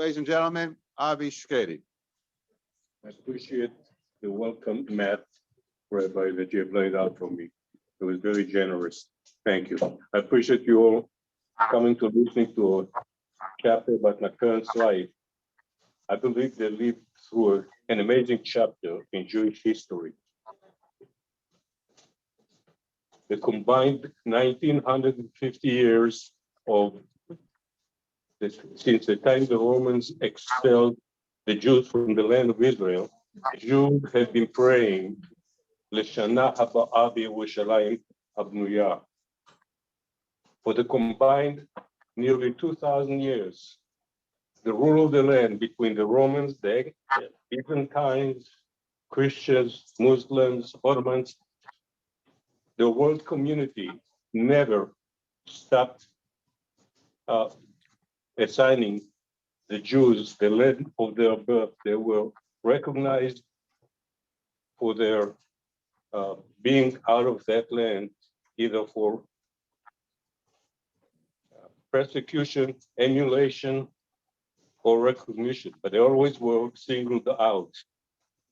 ladies and gentlemen, Avi Shkedi. I appreciate the welcome, Matt, Rabbi, that you have laid out for me. It was very generous. Thank you. I appreciate you all coming to listening to a chapter about my parents' life. I believe they lived through an amazing chapter in Jewish history. The combined 1950 years of since the time the Romans expelled the Jews from the land of Israel, Jews had been praying, L'shana haba'a b'Yerushalayim habnuya. For the combined nearly 2,000 years, the rule of the land between the Romans, the Byzantines, Christians, Muslims, Ottomans, the world community never stopped assigning the Jews the land of their birth. They were recognized for their being out of that land, either for persecution, emulation, or recognition, but they always were singled out.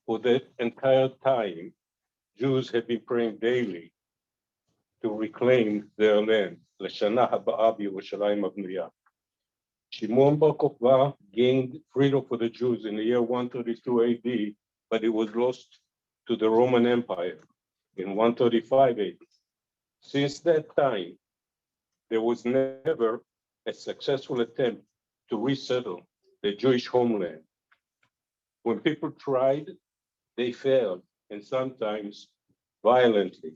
For that entire time, Jews had been praying daily to reclaim their land. L'shana haba'a b'Yerushalayim habnuya. Shimon bar Kokhba gained freedom for the Jews in the year 132 AD, but it was lost to the Roman Empire in 135 AD. Since that time, there was never a successful attempt to resettle the Jewish homeland. When people tried, they failed, and sometimes violently.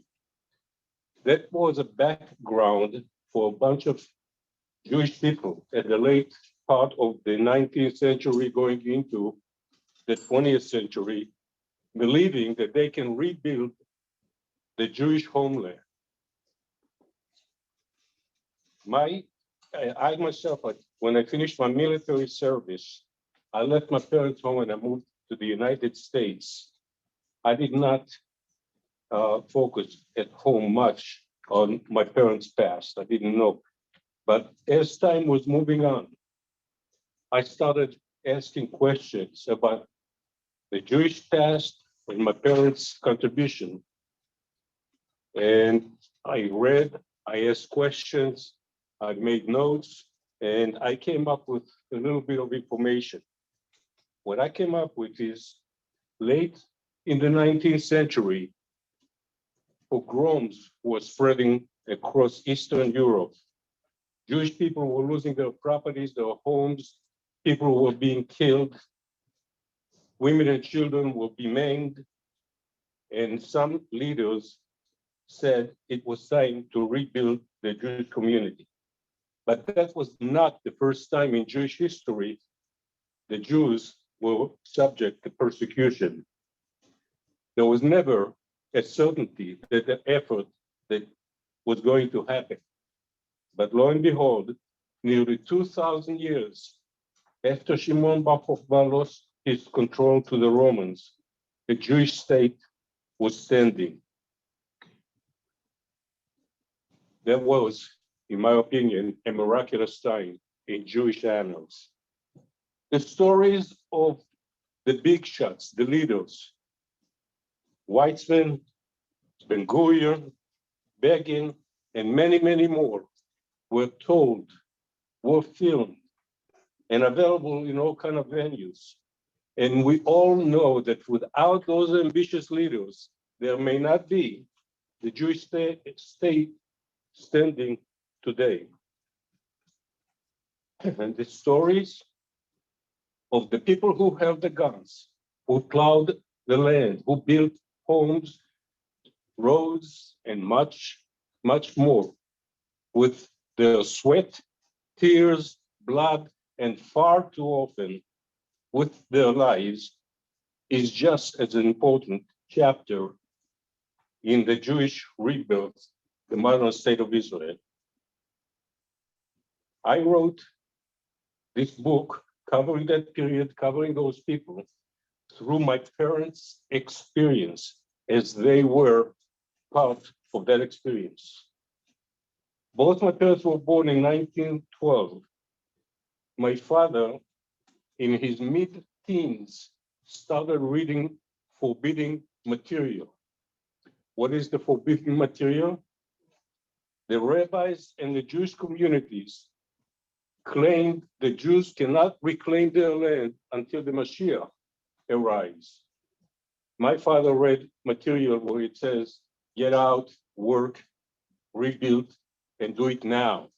That was a background for a bunch of Jewish people at the late part of the 19th century going into the 20th century, believing that they can rebuild the Jewish homeland. I myself, when I finished my military service, I left my parents' home and I moved to the United States. I did not focus at home much on my parents' past. I didn't know. But as time was moving on, I started asking questions about the Jewish past and my parents' contribution. And I read, I asked questions, I made notes, and I came up with a little bit of information. What I came up with is late in the 19th century, pogroms were spreading across Eastern Europe. Jewish people were losing their properties, their homes, people were being killed, women and children were being maimed, and some leaders said it was time to rebuild the Jewish community. But that was not the first time in Jewish history the Jews were subject to persecution. There was never a certainty that the effort that was going to happen. But lo and behold, nearly 2,000 years after Shimon bar Kokhba lost his control to the Romans, the Jewish state was standing. That was, in my opinion, a miraculous time in Jewish annals. The stories of the big shots, the leaders, Weizmann, Ben Gurion, Begin, and many, many more were told, were filmed, and available in all kinds of venues. And we all know that without those ambitious leaders, there may not be the Jewish state standing today. And the stories of the people who held the guns, who plowed the land, who built homes, roads, and much, much more with their sweat, tears, blood, and far too often with their lives is just as an important chapter in the Jewish rebuild, the modern state of Israel. I wrote this book covering that period, covering those people through my parents' experience as they were part of that experience. Both my parents were born in 1912. My father in his mid-teens, started reading forbidden material. What is the forbidden material? The rabbis and the Jewish communities claimed the Jews cannot reclaim their land until the Mashiach arrives. My father read material where it says, get out, work, rebuild, and do it now.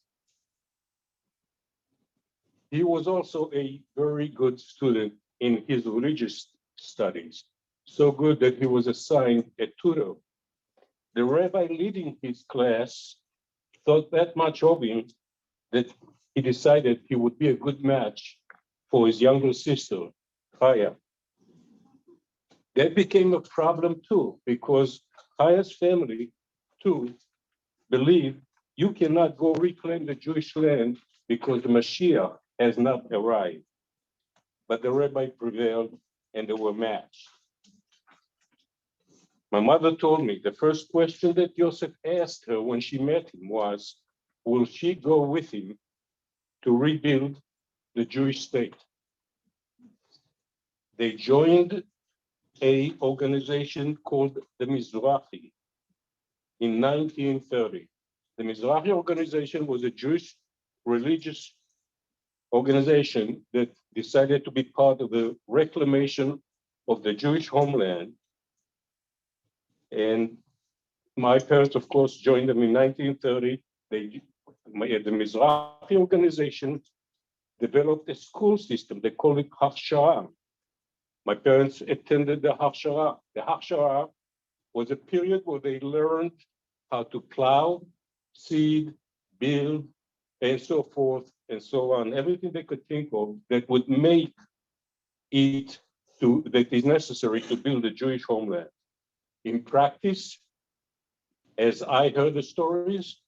He was also a very good student in his religious studies, so good that he was assigned a tutor. The rabbi leading his class thought that much of him that he decided he would be a good match for his younger sister, Haia. That became a problem too, because Haia's family too believed you cannot go reclaim the Jewish land because the Mashiach has not arrived. But the rabbi prevailed and they were matched. My mother told me the first question that Yoseph asked her when she met him was, will she go with him to rebuild the Jewish state? They joined an organization called the Mizrahi in 1930. The Mizrahi organization was a Jewish religious organization that decided to be part of the reclamation of the Jewish homeland. And my parents, of course, joined them in 1930. The Mizrahi organization developed a school system. They call it Hafshara. My parents attended the Hafshara. The Hafshara was a period where they learned how to plow, seed, build, and so forth and so on. Everything they could think of that would make it that is necessary to build a Jewish homeland. In practice, as I heard the stories,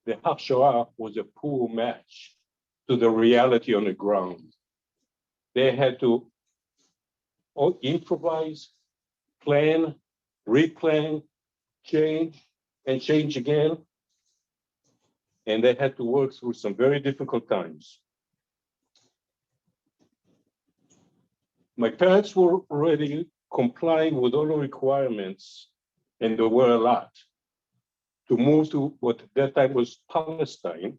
the Hafshara was a poor match to the reality on the ground. They had to improvise, plan, replan, change, and change again. And they had to work through some very difficult times. My parents were already complying with all the requirements, and there were a lot, to move to what at that time was Palestine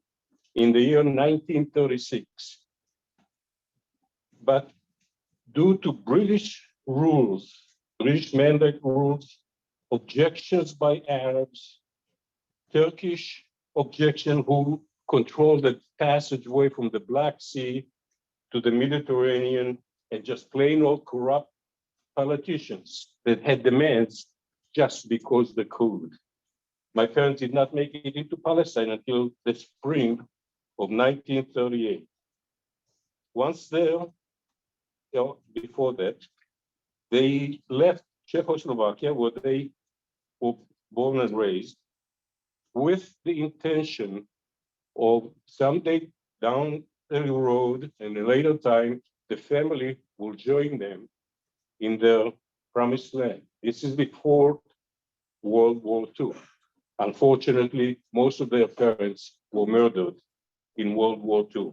in the year 1936. But due to British rules, British mandate rules, objections by Arabs, Turkish objection who controlled the passageway from the Black Sea to the Mediterranean, and just plain old corrupt politicians that had demands just because they could. My parents did not make it into Palestine until the spring of 1938. Once there, before that, they left Czechoslovakia, where they were born and raised, with the intention of someday down the road, in a later time, the family will join them in their promised land. This is before World War II. Unfortunately, most of their parents were murdered in World War II.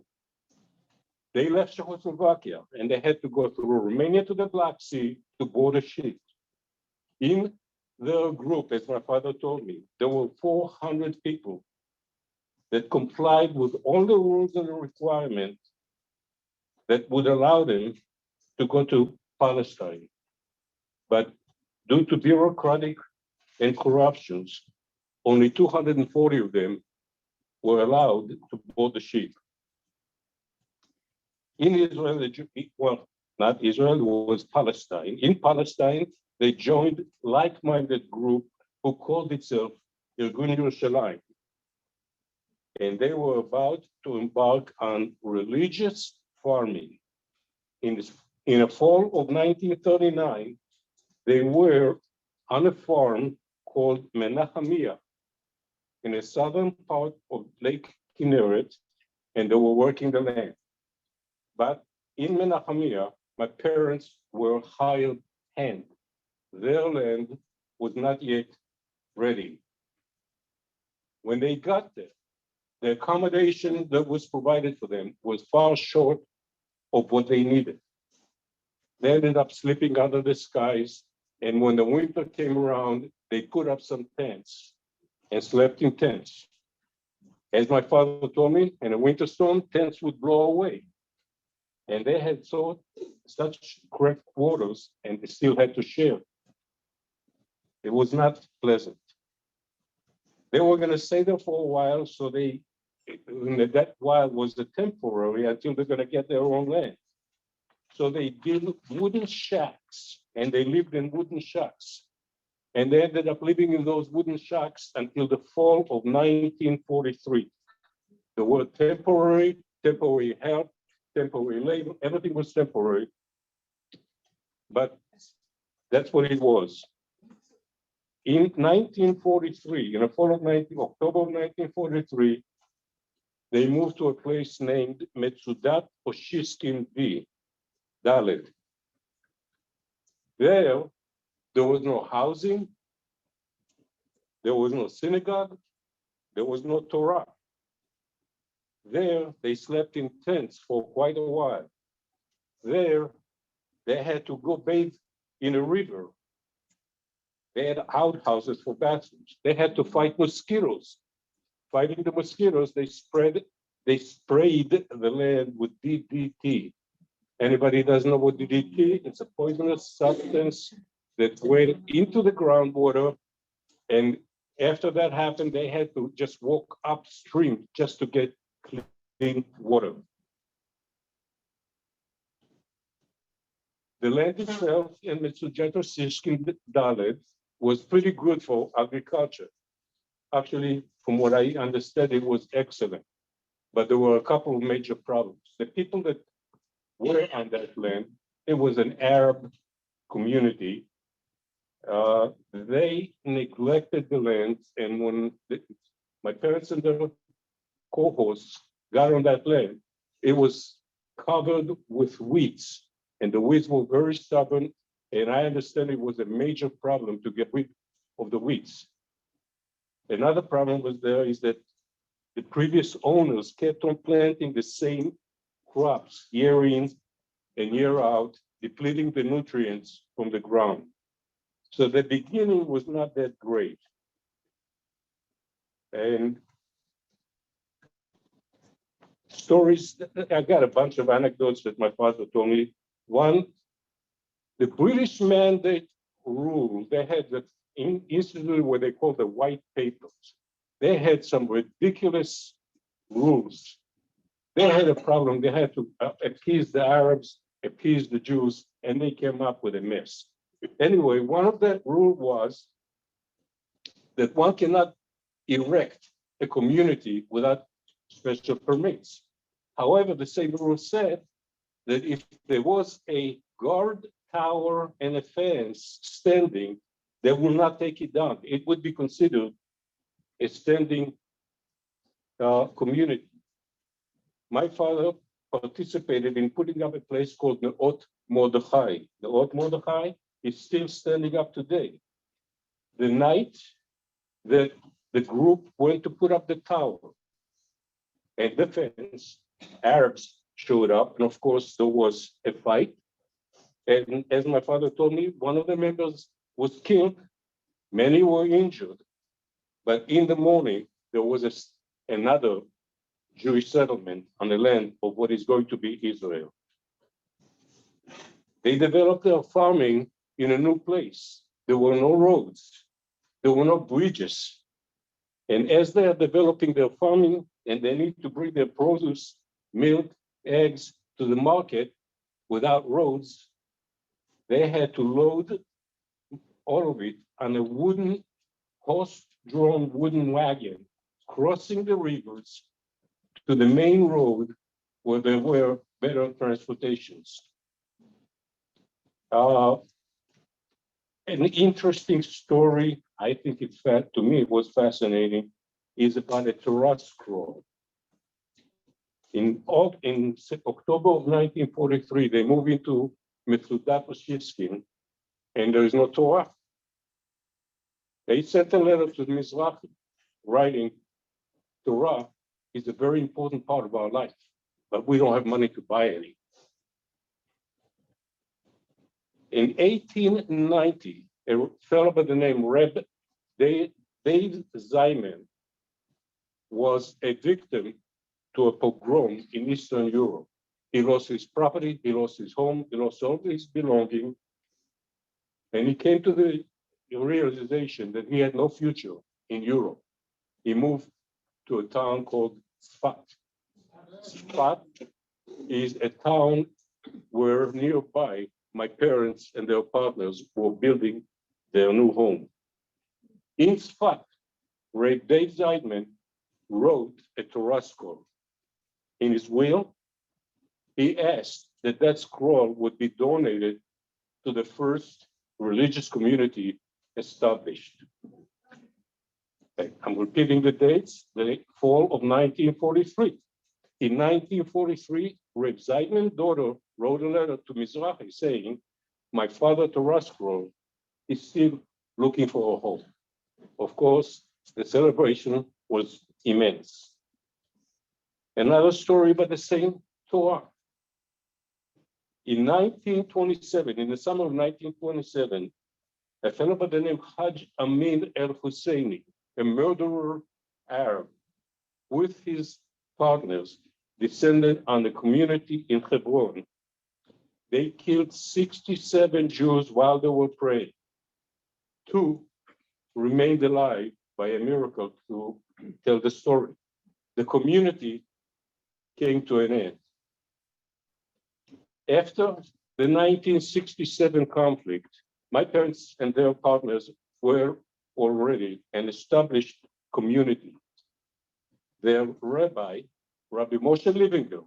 They left Czechoslovakia and they had to go through Romania to the Black Sea to board a ship. In their group, as my father told me, there were 400 people that complied with all the rules and the requirements that would allow them to go to Palestine. But due to bureaucratic and corruptions, only 240 of them were allowed to board the ship. In Israel, well, not Israel, it was Palestine. In Palestine, they joined like-minded group who called itself Irgun Yerushalayim. And they were about to embark on religious farming. In the fall of 1939, they were on a farm called Menachemia in the southern part of Lake Kinneret, and they were working the land. But in Menachemia, my parents were hired hand. Their land was not yet ready. When they got there, the accommodation that was provided for them was far short of what they needed. They ended up sleeping under the skies, and when the winter came around, they put up some tents and slept in tents. As my father told me, in a winter storm, tents would blow away. And they had such cramped quarters, and they still had to share. It was not pleasant. They were going to stay there for a while, so that while was the temporary until they're going to get their own land. So they built wooden shacks, and they lived in wooden shacks. And they ended up living in those wooden shacks until the fall of 1943. The word temporary, temporary help, temporary labor, everything was temporary. But that's what it was. In 1943, in the fall of October of 1943, they moved to a place named Metzudat Oshiskin B, Dalet. There was no housing, there was no synagogue, there was no Torah. There, they slept in tents for quite a while. There, they had to go bathe in a river. They had outhouses for bathrooms. They had to fight mosquitoes. Fighting the mosquitoes, they sprayed the land with DDT. Anybody doesn't know what DDT? It's a poisonous substance that went into the groundwater, and after that happened, they had to just walk upstream just to get clean water. The land itself in Metzudat Oshiskin Dalet was pretty good for agriculture. Actually, from what I understand, it was excellent. But there were a couple of major problems. The people that were on that land, it was an Arab community. They neglected the land, and when my parents and their co-hosts got on that land, it was covered with weeds, and the weeds were very stubborn, and I understand it was a major problem to get rid of the weeds. Another problem was there is that the previous owners kept on planting the same crops year in and year out, depleting the nutrients from the ground. So the beginning was not that great. And stories, I got a bunch of anecdotes that my father told me. One, the British mandate rule, they had the institute what they call the white papers. They had some ridiculous rules. They had a problem. They had to appease the Arabs, appease the Jews, and they came up with a mess. Anyway, one of that rule was that one cannot erect a community without special permits. However, the same rule said that if there was a guard tower and a fence standing, they will not take it down. It would be considered a standing community. My father participated in putting up a place called the Ot Mordechai. The Ot Mordechai is still standing up today. The night that the group went to put up the tower and the fence, Arabs showed up, and of course there was a fight. And as my father told me, one of the members was killed, many were injured. But in the morning, there was another Jewish settlement on the land of what is going to be Israel. They developed their farming in a new place. There were no roads. There were no bridges. And as they are developing their farming and they need to bring their produce, milk, eggs to the market without roads, they had to load all of it on a wooden, horse-drawn wooden wagon, crossing the rivers to the main road where there were better transportations. An interesting story, I think to me it was fascinating, is about a Torah scroll. In October of 1943, they moved into Metzudat Oshiskin, and there is no Torah. They sent a letter to the Mizrahi, writing, Torah is a very important part of our life, but we don't have money to buy any. In 1890, a fellow by the name Reb Dave Zeiman was a victim to a pogrom in Eastern Europe. He lost his property, he lost his home, he lost all his belongings, and he came to the realization that he had no future in Europe. He moved to a town called Sfat. Sfat is a town where nearby my parents and their partners were building their new home. In Sfat, Rabbi Dave Zeidman wrote a Torah scroll. In his will, he asked that that scroll would be donated to the first religious community established. I'm repeating the dates, the fall of 1943. In 1943, Reb Zeidman's daughter wrote a letter to Mizrahi saying, my father Torah scroll is still looking for a home. Of course, the celebration was immense. Another story about the same Torah. In 1927, in the summer of 1927, a fellow by the name Haj Amin El Husseini, a murderer Arab, with his partners, descended on the community in Hebron. They killed 67 Jews while they were praying. 2 remained alive by a miracle to tell the story. The community came to an end. After the 1967 conflict, my parents and their partners were already an established community. Their rabbi, Rabbi Moshe Livinger,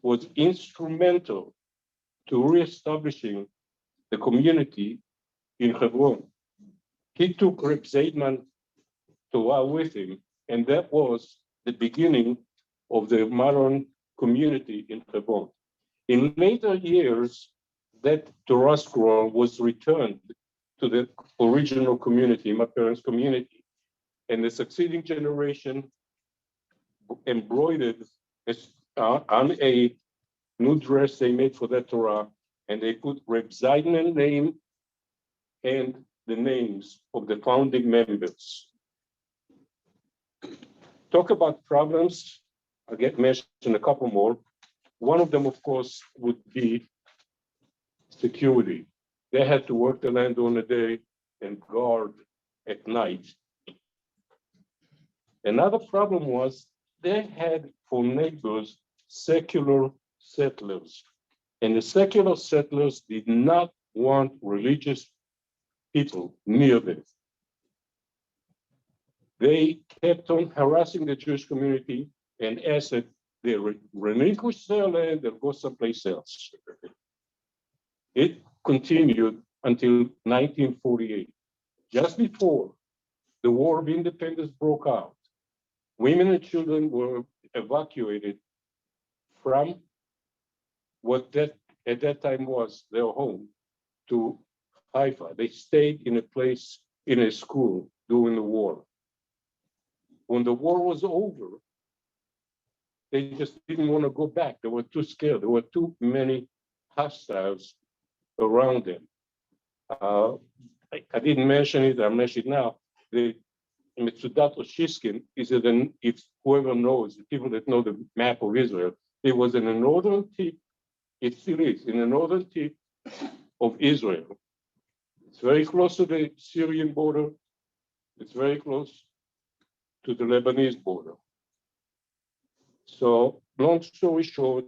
was instrumental to reestablishing the community in Hebron. He took Reb Zeidman Torah with him, and that was the beginning of the modern community in Hebron. In later years, that Torah scroll was returned to the original community, my parents' community, and the succeeding generation embroidered on a new dress they made for that Torah, and they put Reb Zeidman's name and the names of the founding members. Talk about problems, I'll get mentioned a couple more. One of them, of course, would be security. They had to work the land during the day and guard at night. Another problem was they had for neighbors secular settlers, and the secular settlers did not want religious people near them. They kept on harassing the Jewish community and asked that they relinquish their land and go someplace else. It continued until 1948. Just before the War of Independence broke out, women and children were evacuated from what that at that time was their home to Haifa. They stayed in a place, in a school during the war. When the war was over, they just didn't want to go back. They were too scared. There were too many hostiles around them. I didn't mention it, I'll mention it now. The Metzudat Oshiskin is if whoever knows, the people that know the map of Israel, it was in the northern tip, it still is, in the northern tip of Israel. It's very close to the Syrian border. It's very close to the Lebanese border. So long story short,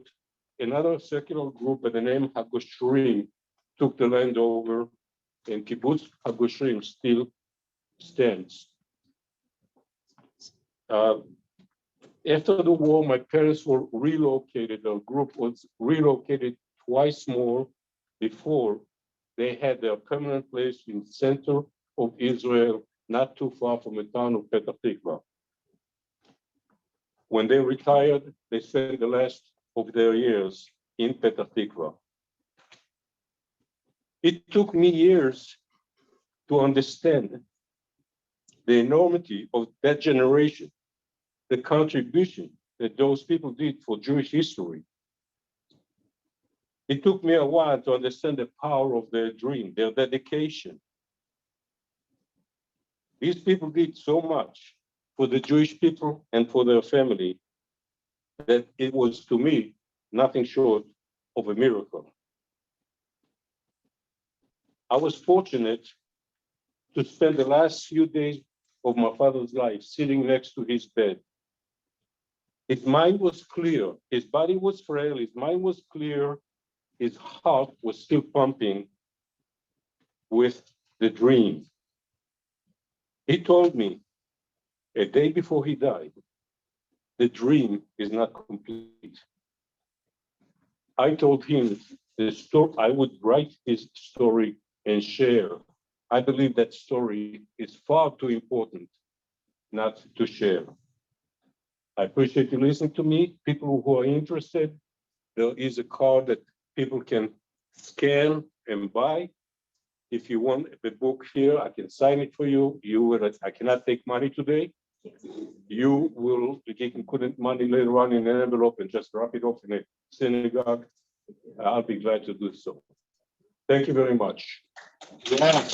another secular group by the name Hagoshrim took the land over, and Kibbutz Hagoshrim still stands. After the war, my parents were relocated. The group was relocated twice more before they had their permanent place in the center of Israel, not too far from the town of Petah Tikva. When they retired, they spent the last of their years in Petah Tikva. It took me years to understand the enormity of that generation, the contribution that those people did for Jewish history. It took me a while to understand the power of their dream, their dedication. These people did so much for the Jewish people and for their family that it was, to me, nothing short of a miracle. I was fortunate to spend the last few days of my father's life sitting next to his bed. His mind was clear, his body was frail, his mind was clear, his heart was still pumping with the dream. He told me a day before he died, the dream is not complete. I told him the story, I would write his story and share. I believe that story is far too important not to share. I appreciate you listening to me. People who are interested, there is a card that people can scan and buy. If you want the book here, I can sign it for you. I cannot take money today. You can put money later on in an envelope and just drop it off in a synagogue. I'll be glad to do so. Thank you very much. Yeah.